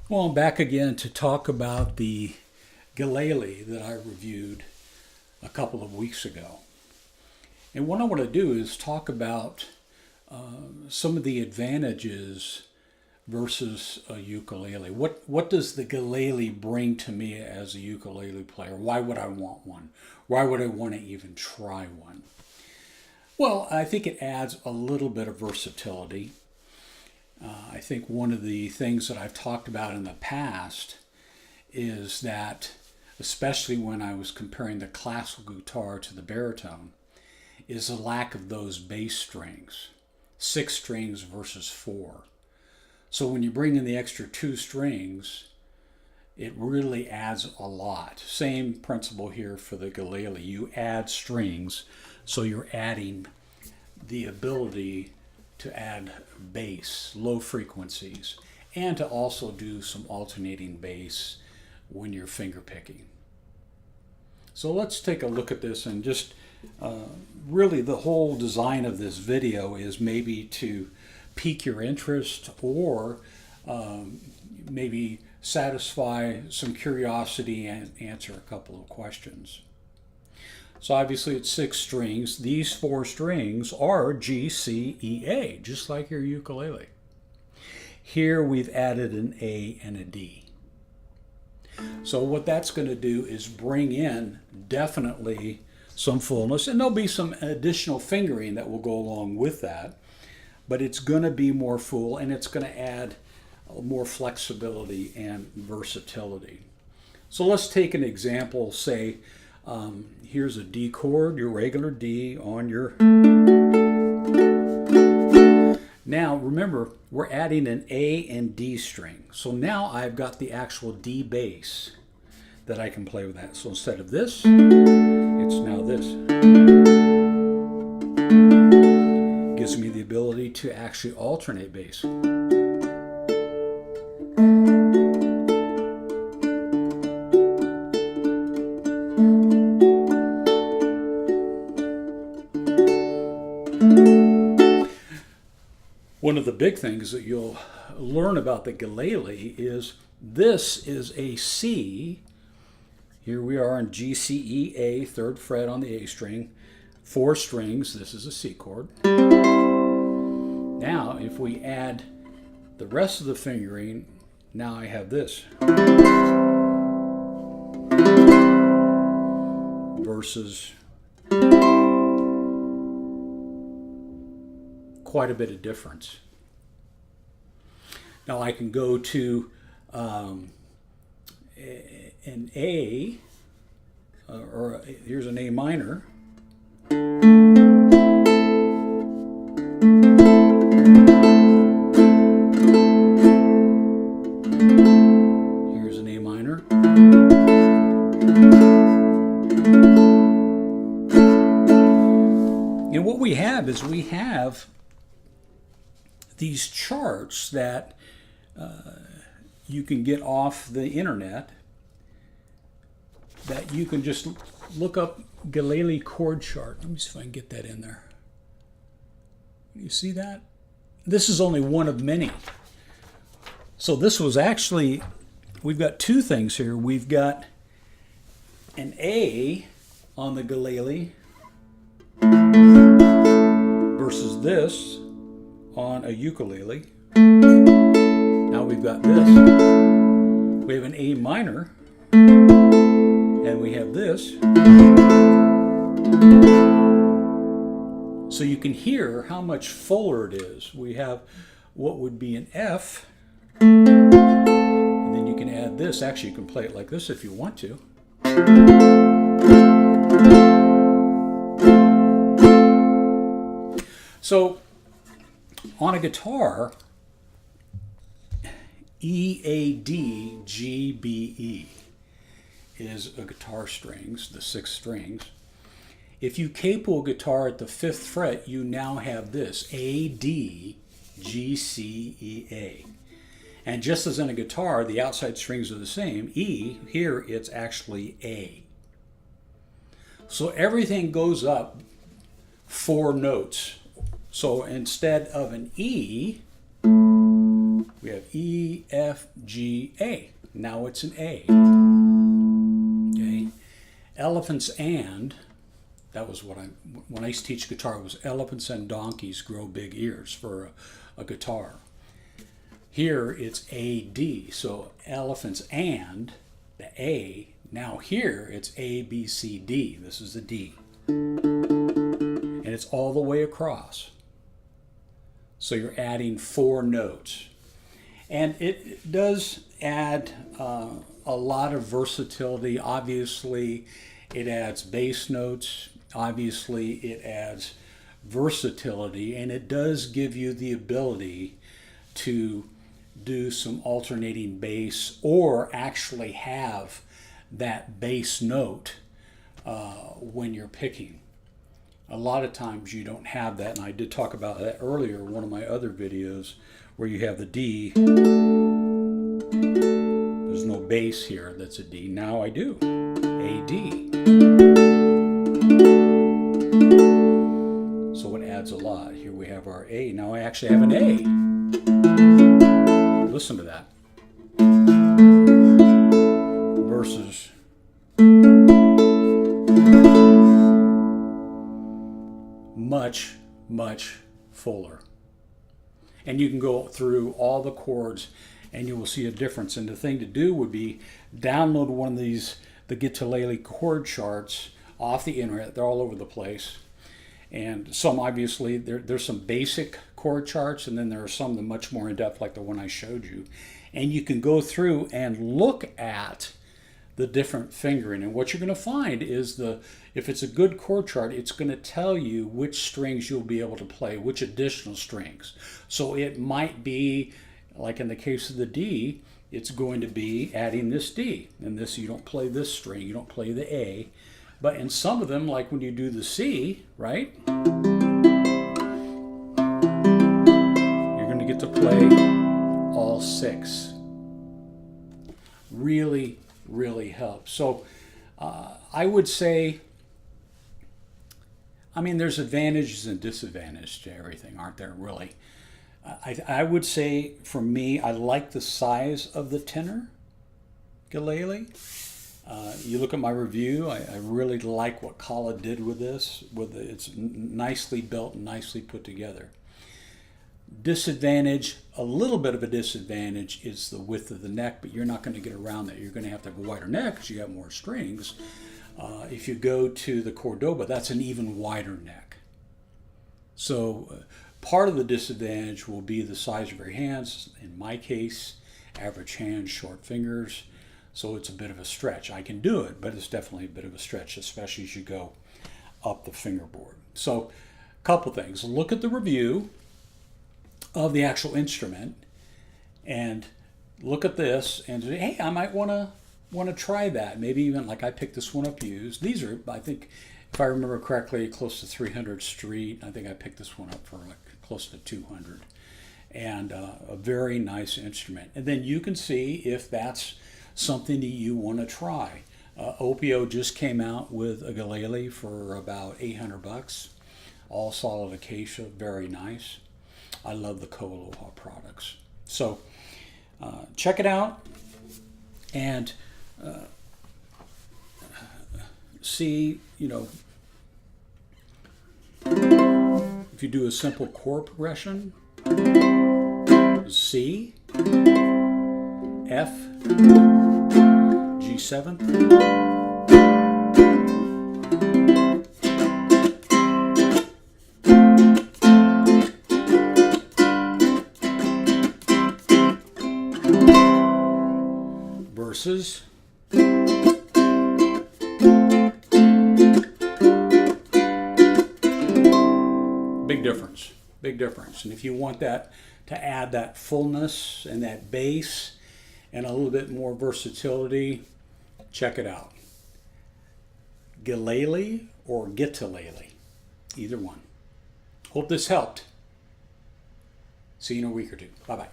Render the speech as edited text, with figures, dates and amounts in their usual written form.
Well, I'm back again to talk about the Guilele that I reviewed a couple of weeks ago. And what I want to do is talk about some of the advantages versus a ukulele. What does the Guilele bring to me as a ukulele player? Why would I want one? Why would I want to even try one? Well, I think it adds a little bit of versatility. I think one of the things that I've talked about in the past is that, especially when I was comparing the classical guitar to the baritone, is the lack of those bass strings, 6 strings versus 4. So when you bring in the extra 2 strings, it really adds a lot. Same principle here for the Guilele. You add strings, so you're adding the ability to add bass, low frequencies, and to also do some alternating bass when you're finger picking. So let's take a look at this, and just really the whole design of this video is maybe to pique your interest, or maybe satisfy some curiosity and answer a couple of questions. So obviously it's 6 strings. These 4 strings are G, C, E, A, just like your ukulele. Here we've added an A and a D. So what that's going to do is bring in definitely some fullness, and there'll be some additional fingering that will go along with that, but it's going to be more full, and it's going to add more flexibility and versatility. So let's take an example. Say here's a D chord, your regular D on your... Now remember, we're adding an A and D string. So now I've got the actual D bass that I can play with that. So instead of this, it's now this. Gives me the ability to actually alternate bass. One of the big things that you'll learn about the Guilele is this is a C. Here we are in G, C, E, A, 3rd fret on the A string, 4 strings. This is a C chord. Now, if we add the rest of the fingering, now I have this. Versus quite a bit of difference. Now I can go to an A, or here's an A minor. Here's an A minor. And what we have is we have these charts that you can get off the internet, that you can just look up Guilele chord chart. Let me see if I can get that in there. You see that? This is only one of many. So this was actually, we've got 2 things here. We've got an A on the Guilele versus this on a ukulele. Now we've got this. We have an A minor, and we have this. So you can hear how much fuller it is. We have what would be an F, and then you can add this. Actually, you can play it like this if you want to. So on a guitar, E, A, D, G, B, E is a guitar strings, the 6 strings. If you capo a guitar at the 5th fret, you now have this, A, D, G, C, E, A. And just as in a guitar, the outside strings are the same. E, here it's actually A. So everything goes up 4 notes. So instead of an E, We have E, F, G, A. Now it's an A. Okay. Elephants and, that was what when I used to teach guitar, it was elephants and donkeys grow big ears for a guitar. Here it's A, D. So elephants and the A. Now here it's A, B, C, D. This is the D. And it's all the way across. So you're adding 4 notes. And it does add a lot of versatility. Obviously, it adds bass notes. Obviously, it adds versatility. And it does give you the ability to do some alternating bass or actually have that bass note when you're picking. A lot of times you don't have that, and I did talk about that earlier in one of my other videos where you have the D. There's no bass here that's a D. Now I do. A, D. So it adds a lot. Here we have our A. Now I actually have an A. Listen to that. Versus much, much fuller. And you can go through all the chords and you will see a difference. And the thing to do would be download one of these, the Guitalele chord charts off the internet. They're all over the place. And some, obviously, there's some basic chord charts, and then there are some that are much more in-depth, like the one I showed you. And you can go through and look at the different fingering. And what you're going to find is if it's a good chord chart, it's going to tell you which strings you'll be able to play, which additional strings. So it might be, like in the case of the D, it's going to be adding this D. And this, you don't play this string, you don't play the A. But in some of them, like when you do the C, right? You're going to get to play all 6. Really, really helps. So I would say, I mean, there's advantages and disadvantages to everything, aren't there, really? I would say, for me, I like the size of the tenor Guilele. You look at my review, I really like what Kala did with this. It's nicely built and nicely put together. Disadvantage, a little bit of a disadvantage, is the width of the neck, but you're not going to get around that. You're going to have a wider neck because you have more strings. If you go to the Cordoba, that's an even wider neck. So part of the disadvantage will be the size of your hands. In my case, average hands, short fingers. So it's a bit of a stretch. I can do it, but it's definitely a bit of a stretch, especially as you go up the fingerboard. So a couple things. Look at the review of the actual instrument and look at this and say, hey, I might want to try that. Maybe even, like, I picked this one up used. These are, I think, if I remember correctly, close to 300 Street. I think I picked this one up for like close to 200. And a very nice instrument. And then you can see if that's something that you want to try. Opio just came out with a Guilele for about $800. All solid acacia, very nice. I love the Ko-Aloha products. So check it out and see, if you do a simple chord progression, C, F, G7, versus big difference. And if you want that to add that fullness and that bass and a little bit more versatility, check it out. Guilele or Guitalele, either one. Hope this helped. See you in a week or two. Bye-bye.